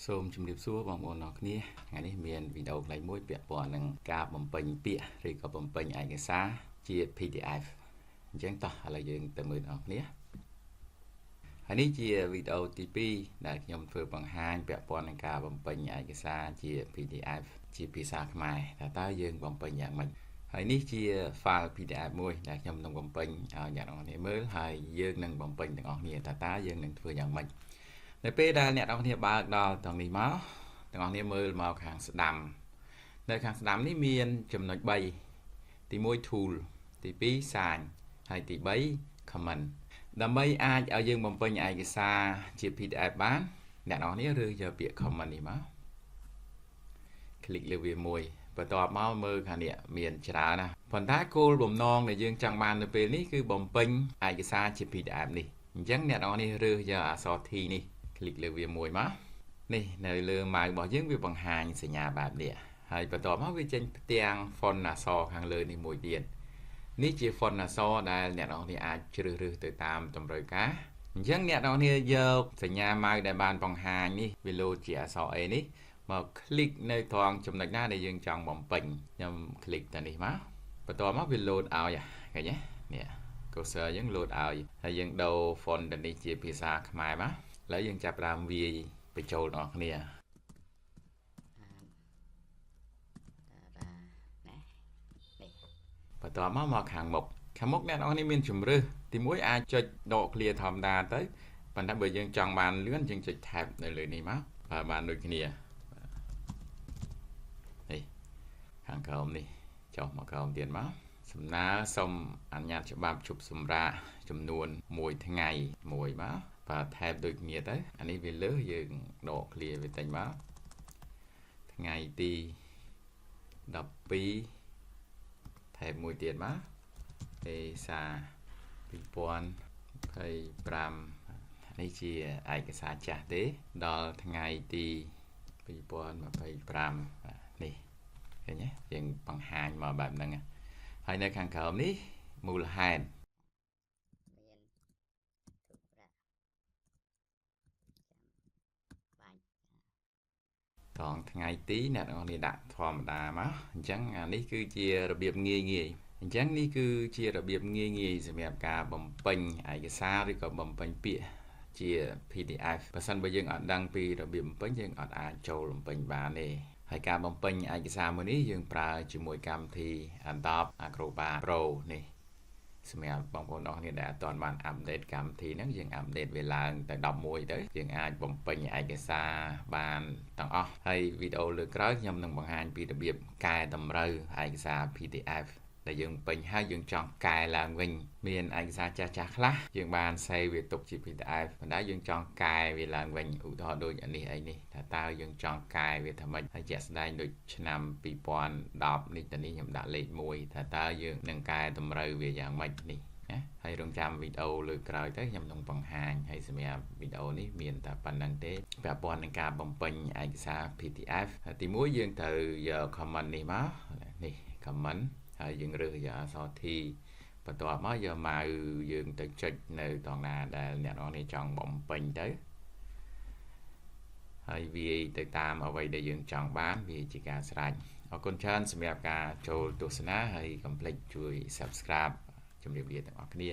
សូមជម្រាបសួរបងប្អូនអរគ្នាថ្ងៃនេះមានវីដេអូខ្លីមួយពាក់ព័ន្ធនឹងការបំពេញពាក្យឬក៏បំពេញឯកសារជា PDF អញ្ចឹងតោះឥឡូវយើងទៅមើលបងប្អូនគ្នាហើយនេះជាវីដេអូទី2ដែលខ្ញុំធ្វើបង្ហាញពាក់ព័ន្ធនឹងការបំពេញឯកសារជា PDF ជាភាសាខ្មែរតើយើងបំពេញយ៉ាងម៉េចហើយនេះជា file PDF មួយដែលខ្ញុំនឹងបំពេញឲ្យអ្នកនរគ្នាមើលហើយយើងនឹងបំពេញទាំងអស់គ្នាតើយើងនឹងធ្វើយ៉ាងម៉េចនៅពេលដែលអ្នកនរគ្នាបើកដល់តង់នេះមកទាំងអស់គ្នាមើលមកខាងស្ដាំនៅខាងស្ដាំនេះមានចំណុច3ទី1 tool ទី2 sign ហើយទី3 comment ដើម្បីអាចឲ្យយើងបំពេញឯកសារជា PDF បានអ្នកនរគ្នារើសយកពាក្យ comment នេះមកคลิกលើវាមួយបន្ទាប់មកមើលខាងនេះមានច្រើនណាស់ប៉ុន្តែគោលបំណងដែលយើងចង់បាននៅពេលនេះគឺបំពេញឯកសារជា PDF នេះអញ្ចឹងអ្នកនរគ្នារើសយកអក្សរ T នេះคลิกលើវាមួយមកនេះនៅលើម៉ៅរបស់យើងវាបង្ហាញសញ្ញាបែបនេះហើយបន្ទាប់មកវាចេញផ្ទាំង font អក្សរខាងលើនេះមួយទៀតនេះជា font អក្សរដែលអ្នកនរគ្នាអាចជ្រើសរើសទៅតាមតម្រូវការអញ្ចឹងអ្នកនរគ្នាយកសញ្ញាម៉ៅដែលបានបង្ហាញនេះវាលោតជាអក្សរ A នេះមកคลิกនៅត្រង់ចំណុចណាដែលយើងចង់បំពេញខ្ញុំคลิกទៅនេះមកបន្ទាប់មកវាលោតឲ្យឃើញទេនេះ cursor យើងលោតឲ្យហើយយើងដូរ font ទៅនេះជាភាសាខ្មែរមកឥឡូវយើងចាប់ផ្ដើមវាយបញ្ចូលដល់គ្នាបន្ទាប់មកខាងមុខអ្នកនរគ្នាមានជំរើសទី1អាចចុចដក clear ធម្មតាទៅប៉ុន្តែបើយើងចង់បានលឿនយើងចុច tab នៅលើនេះមកបានដូចគ្នានេះខាងក្រោមនេះចុះមកក្រោមទៀតមកសំណើសូមអនុញ្ញាតច្បាប់ជប់សម្រាប់ចំនួន1ថ្ងៃមួយមកបាទ tab ដូចគ្នាទៅអានេះវាលើសយើងដក clear វាចេញមកថ្ងៃទី12 tab មួយទៀតមកទេសា2025នេះជាឯកសារចាស់ទេដល់ថ្ងៃទី2025នេះឃើញទេយើងបង្ហាញមកបែបហ្នឹងហើយនៅខាងក្រោមនេះមូលហេតុតងថ្ងៃទីអ្នកនរគ្នាដាក់ធម្មតាមកអញ្ចឹងអានេះគឺជារបៀបងាយអញ្ចឹងនេះគឺជារបៀបងាយសម្រាប់ការបំពេញឯកសារឬក៏បំពេញពាក្យជា PDF បើសិនបើយើងអត់ដឹងពីរបៀបបំពេញយើងអត់អាចចូលបំពេញបានទេហើយការបំពេញឯកសារមួយនេះយើងប្រើជាមួយកម្មវិធី Adobe Acrobat Pro នេះសម្រាប់បងប្អូនអរគ្នាដែលអត់ទាន់បានអាប់ដេតកម្មវិធីហ្នឹងយើងអាប់ដេតវាឡើងទៅ11ទៅយើងអាចបំពេញឯកសារបានទាំងអស់ហើយវីដេអូលើក្រោយខ្ញុំនឹងបង្ហាញពីរបៀបកែតម្រូវឯកសារ PDF ដែលយើងពេញហើយយើងចង់កែឡើងវិញមានឯកសារចាស់ខ្លះយើងបាន save វាទុកជា PDF ប៉ុន្តែយើងចង់កែវាឡើងវិញឧទាហរណ៍ដូចនេះតើយើងចង់កែវាថាម៉េចហើយជាក់ស្ដែងដូចឆ្នាំ2010នេះទៅនេះខ្ញុំដាក់លេខ1តើយើងនឹងកែតម្រូវវាយ៉ាងម៉េចនេះណាហើយរងចាំវីដេអូលើក្រោយទៅខ្ញុំនឹងបង្ហាញហើយសម្រាប់វីដេអូនេះមានតែប៉ុណ្្នឹងទេពាក់ព័ន្ធនឹងការបំពេញឯកសារ PDF ទី1យើងត្រូវយក comment នេះមកនេះ comment ហើយយើងរើសយកអក្សរ T បន្ទាប់មកយកម៉ៅយើងទៅចុចនៅត្រង់ណាដែលអ្នកនរនេះចង់បំពេញទៅហើយវាទៅតាមអ្វីដែលយើងចង់បានវាជាការស្រេចអរគុណច្រើនសម្រាប់ការចូលទស្សនាហើយកុំភ្លេចជួយ Subscribe ជម្រាបលាទាំងអស់គ្នា